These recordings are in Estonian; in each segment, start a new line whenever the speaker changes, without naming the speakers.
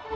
Me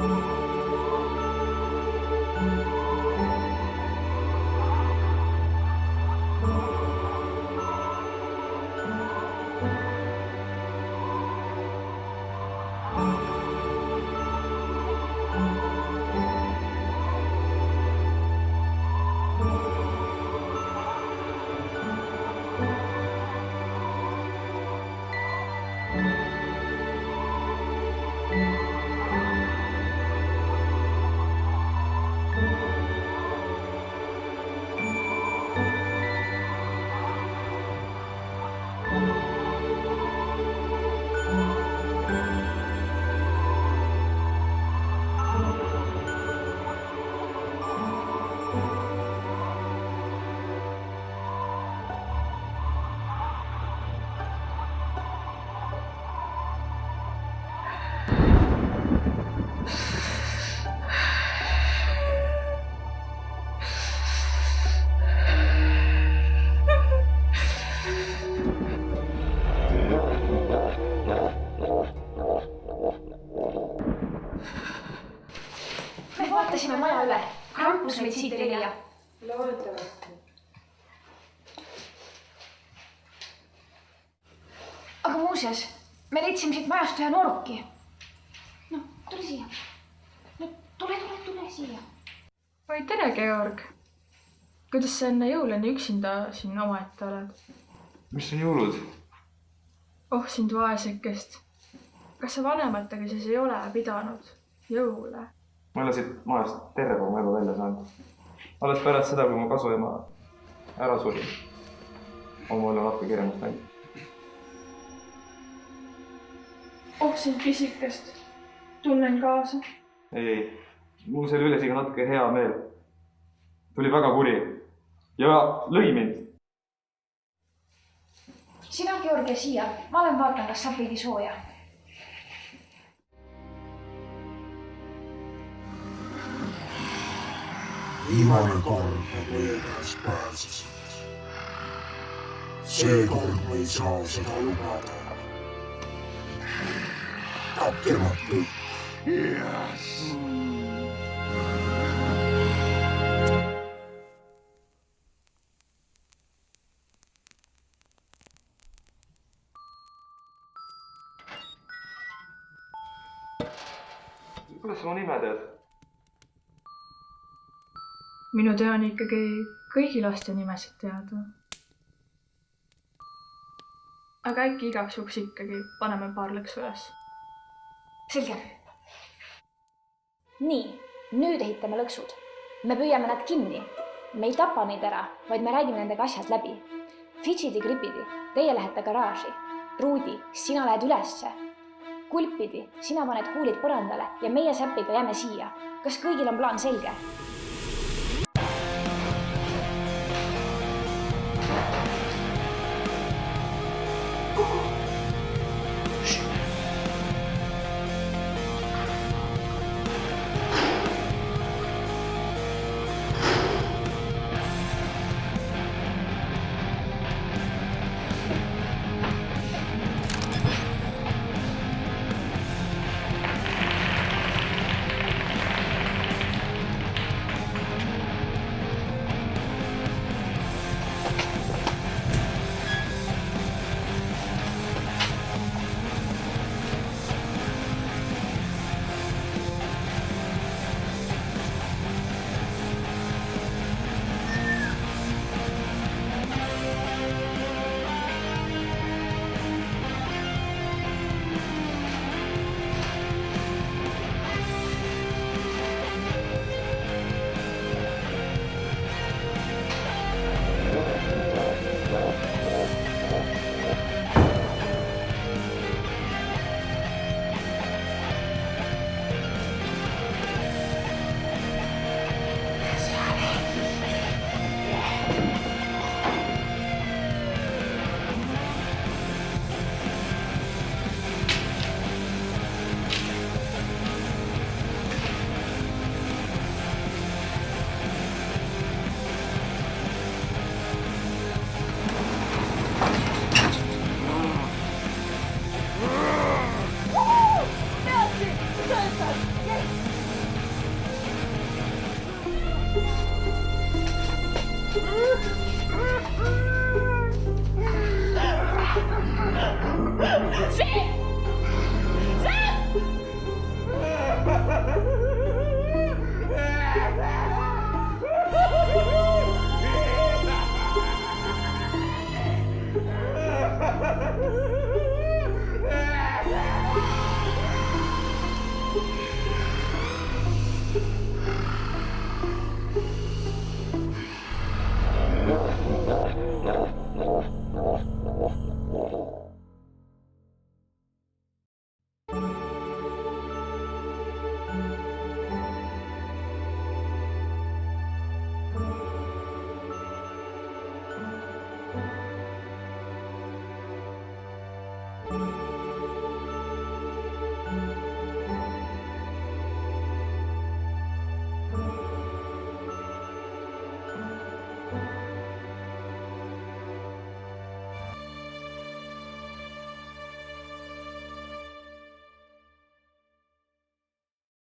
vaatasime maja üle. Krampus meid siit ei leia.
Loodetavasti.
Aga muuseas, me leidsime siit majast ühe nooruki. No, tule siia. No, tule siia.
Oi, tere, Georg. Kuidas sa enne jõule nii üksinda siin omaette oled?
Mis on jõulud?
Oh, sind vaesekest. Kas sa vanematega siis ei ole pidanud jõule?
Ma ei ole siit majast terve oma elu välja saanud. Alles pärast seda, kui mu kasuema ära suri. On mul natuke kirjamust näinud.
Oh, sind pisikest. Tunnen kaasa.
Ei. Mul see oli üles iga natuke hea meel. Tuli väga kuri. Ja lõi mind.
Sina, Georg, ja siia. Ma olen vaatan, kas saab veidi sooja.
Viimane kord me veedas pääsesid. Seekord me ei saa seda lubada. Tapke nad kõik. Yes.
Kuidas sa mu nime tead?
Minu töö on ikkagi kõigi laste nimesid teada. Aga äkki igaks juhuks ikkagi paneme paar lõksu üles.
Selge. Nii, nüüd ehitame lõksud. Me püüame nad kinni. Me ei tapa neid ära, vaid me räägime nendega asjad läbi. Fidžidi, Gripidi, teie lähete garaaži. Ruudi, sina lähed ülesse. Kulpidi, sina paned kuulid põrandale ja meie säpiga jääme siia. Kas kõigil on plaan selge? See!